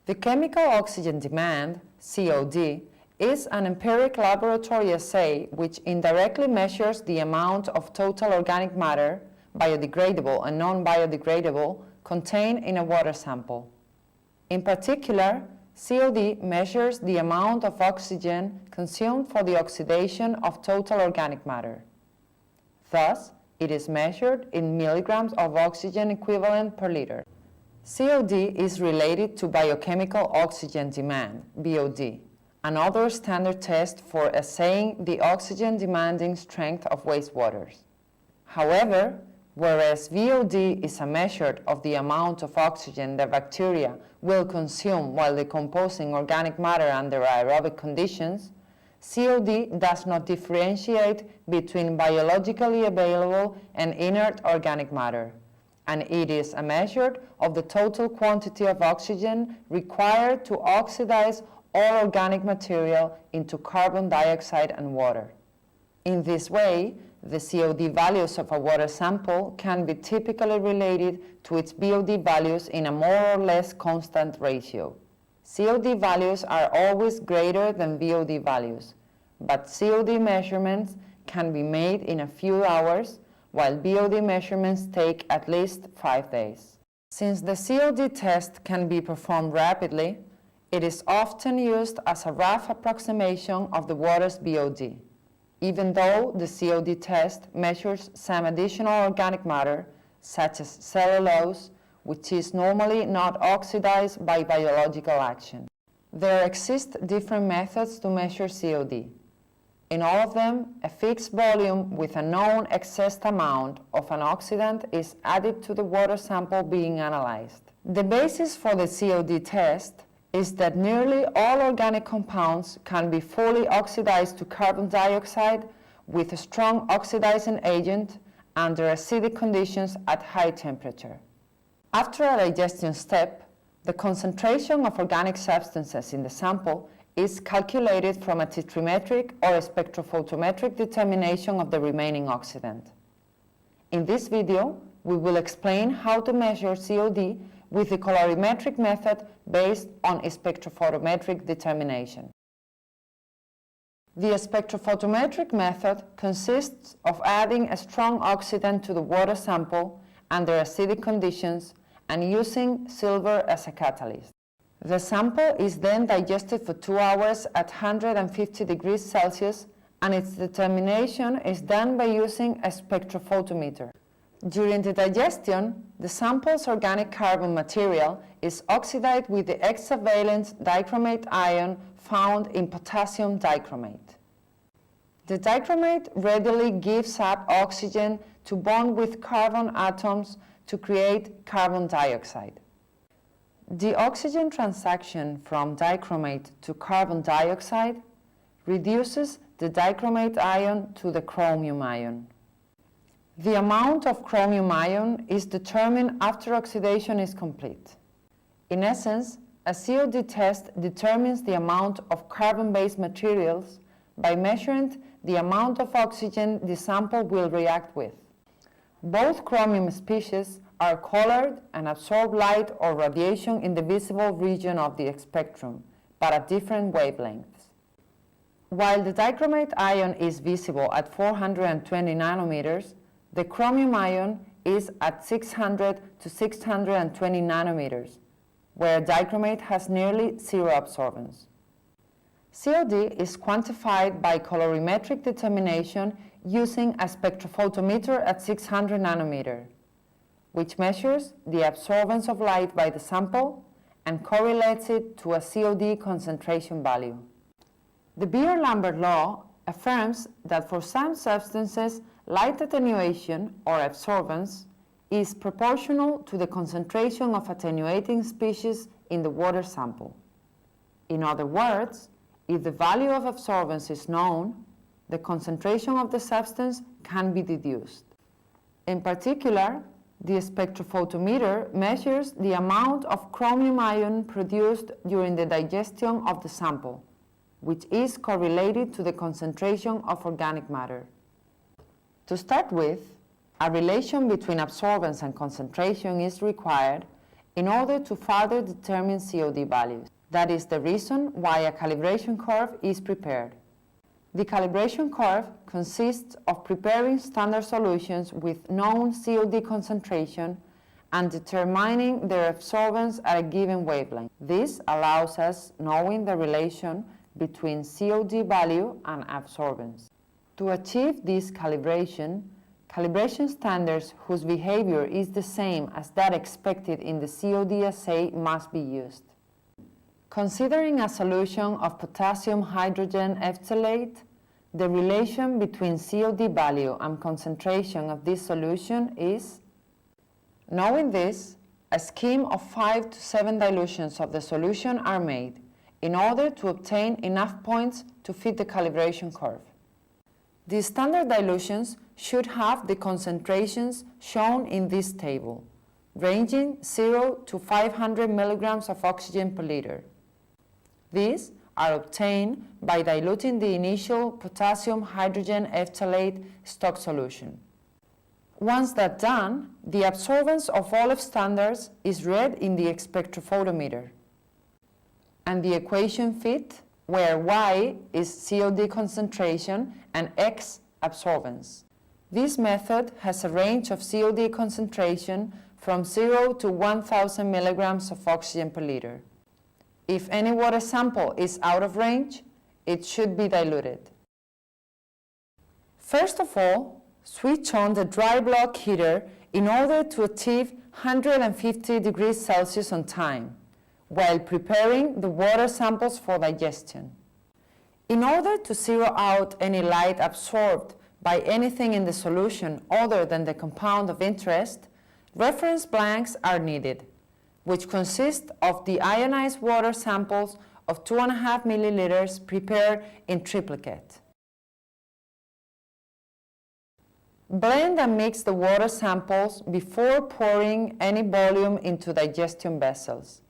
The chemical oxygen demand, COD, is an empiric laboratory assay which indirectly measures the amount of total organic matter, biodegradable and non-biodegradable, contained in a water sample. In particular, COD measures the amount of oxygen consumed for the oxidation of total organic matter. Thus, it is measured in milligrams of oxygen equivalent per liter. COD is related to biochemical oxygen demand, BOD, another standard test for assaying the oxygen demanding strength of wastewaters. However, whereas VOD is a measure of the amount of oxygen the bacteria will consume while decomposing organic matter under aerobic conditions, COD does not differentiate between biologically available and inert organic matter, and it is a measure of the total quantity of oxygen required to oxidize all organic material into carbon dioxide and water. In this way, the COD values of a water sample can be typically related to its BOD values in a more or less constant ratio. COD values are always greater than BOD values, but COD measurements can be made in a few hours, while BOD measurements take at least 5 days. Since the COD test can be performed rapidly, it is often used as a rough approximation of the water's BOD, even though the COD test measures some additional organic matter, such as cellulose, which is normally not oxidized by biological action. There exist different methods to measure COD. In all of them, a fixed volume with a known excess amount of an oxidant is added to the water sample being analyzed. The basis for the COD test is that nearly all organic compounds can be fully oxidized to carbon dioxide with a strong oxidizing agent under acidic conditions at high temperature. After a digestion step, the concentration of organic substances in the sample is calculated from a titrimetric or a spectrophotometric determination of the remaining oxidant. In this video, we will explain how to measure COD with the colorimetric method based on a spectrophotometric determination. The spectrophotometric method consists of adding a strong oxidant to the water sample under acidic conditions and using silver as a catalyst. The sample is then digested for 2 hours at 150 degrees Celsius, and its determination is done by using a spectrophotometer. During the digestion, the sample's organic carbon material is oxidized with the hexavalent dichromate ion found in potassium dichromate. The dichromate readily gives up oxygen to bond with carbon atoms to create carbon dioxide. The oxygen transaction from dichromate to carbon dioxide reduces the dichromate ion to the chromium ion. The amount of chromium ion is determined after oxidation is complete. In essence, a COD test determines the amount of carbon-based materials by measuring the amount of oxygen the sample will react with. Both chromium species are colored and absorb light or radiation in the visible region of the spectrum, but at different wavelengths. While the dichromate ion is visible at 420 nanometers, the chromium ion is at 600 to 620 nanometers, where dichromate has nearly zero absorbance. COD is quantified by colorimetric determination using a spectrophotometer at 600 nanometer, which measures the absorbance of light by the sample and correlates it to a COD concentration value. The Beer-Lambert law affirms that for some substances, light attenuation or absorbance is proportional to the concentration of attenuating species in the water sample. In other words, if the value of absorbance is known, the concentration of the substance can be deduced. In particular, the spectrophotometer measures the amount of chromium ion produced during the digestion of the sample, which is correlated to the concentration of organic matter. To start with, a relation between absorbance and concentration is required in order to further determine COD values. That is the reason why a calibration curve is prepared. The calibration curve consists of preparing standard solutions with known COD concentration and determining their absorbance at a given wavelength. This allows us knowing the relation between COD value and absorbance. To achieve this calibration standards whose behavior is the same as that expected in the COD assay must be used. Considering a solution of potassium hydrogen phthalate, the relation between COD value and concentration of this solution is. Knowing this, a scheme of 5 to 7 dilutions of the solution are made in order to obtain enough points to fit the calibration curve. The standard dilutions should have the concentrations shown in this table, ranging 0 to 500 milligrams of oxygen per liter. These are obtained by diluting the initial potassium hydrogen phthalate stock solution. Once that's done, the absorbance of all F standards is read in the spectrophotometer, and the equation fit where Y is COD concentration and X absorbance. This method has a range of COD concentration from 0 to 1000 milligrams of oxygen per liter. If any water sample is out of range, it should be diluted. First of all, switch on the dry block heater in order to achieve 150 degrees Celsius on time, while preparing the water samples for digestion. In order to zero out any light absorbed by anything in the solution other than the compound of interest, reference blanks are needed, which consist of the ionized water samples of 2.5 milliliters prepared in triplicate. Blend and mix the water samples before pouring any volume into digestion vessels,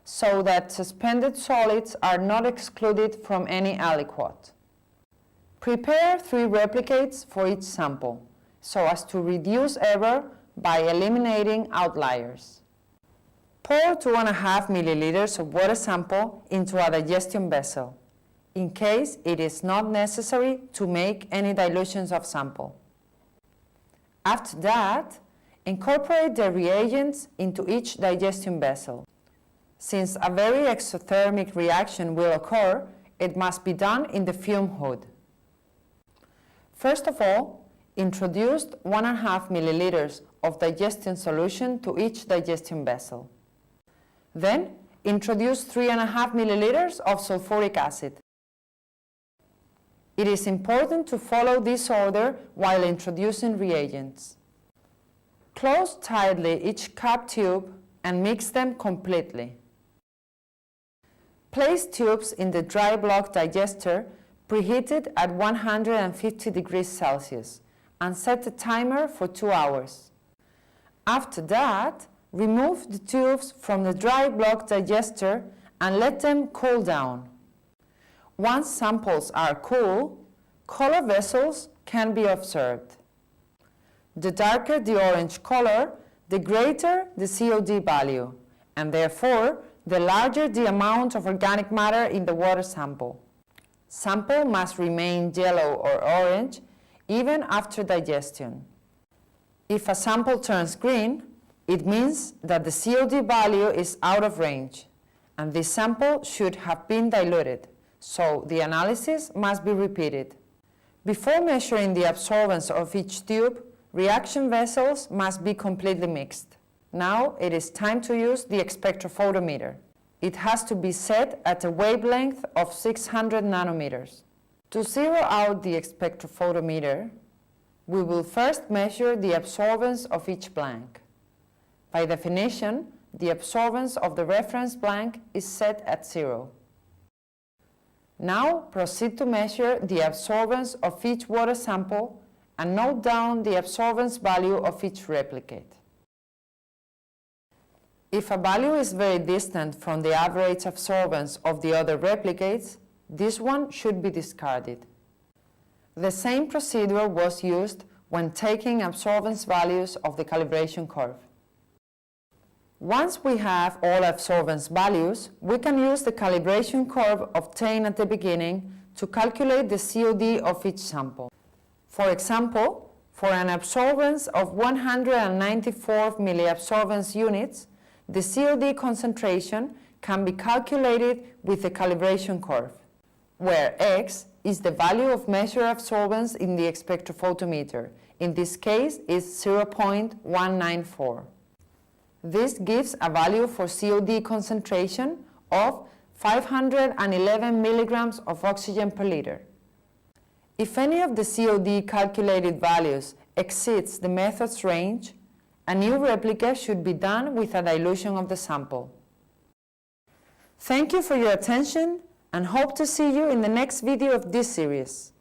so that suspended solids are not excluded from any aliquot. Prepare 3 replicates for each sample, so as to reduce error by eliminating outliers. Pour 2.5 milliliters of water sample into a digestion vessel, in case it is not necessary to make any dilutions of sample. After that, incorporate the reagents into each digestion vessel. Since a very exothermic reaction will occur, it must be done in the fume hood. First of all, introduce 1.5 milliliters of digestion solution to each digestion vessel. Then, introduce 3.5 milliliters of sulfuric acid. It is important to follow this order while introducing reagents. Close tightly each cap tube and mix them completely. Place tubes in the dry block digester preheated at 150 degrees Celsius and set the timer for 2 hours. After that, remove the tubes from the dry block digester and let them cool down. Once samples are cool, color vessels can be observed. The darker the orange color, the greater the COD value, and therefore the larger the amount of organic matter in the water sample. Sample must remain yellow or orange even after digestion. If a sample turns green, it means that the COD value is out of range, and this sample should have been diluted, so the analysis must be repeated. Before measuring the absorbance of each tube, reaction vessels must be completely mixed. Now it is time to use the spectrophotometer. It has to be set at a wavelength of 600 nanometers. To zero out the spectrophotometer, we will first measure the absorbance of each blank. By definition, the absorbance of the reference blank is set at 0. Now proceed to measure the absorbance of each water sample and note down the absorbance value of each replicate. If a value is very distant from the average absorbance of the other replicates, this one should be discarded. The same procedure was used when taking absorbance values of the calibration curve. Once we have all absorbance values, we can use the calibration curve obtained at the beginning to calculate the COD of each sample. For example, for an absorbance of 194 milliabsorbance units, the COD concentration can be calculated with the calibration curve, where X is the value of measured absorbance in the spectrophotometer. In this case, is 0.194. This gives a value for COD concentration of 511 milligrams of oxygen per liter. If any of the COD calculated values exceeds the method's range, a new replica should be done with a dilution of the sample. Thank you for your attention and hope to see you in the next video of this series.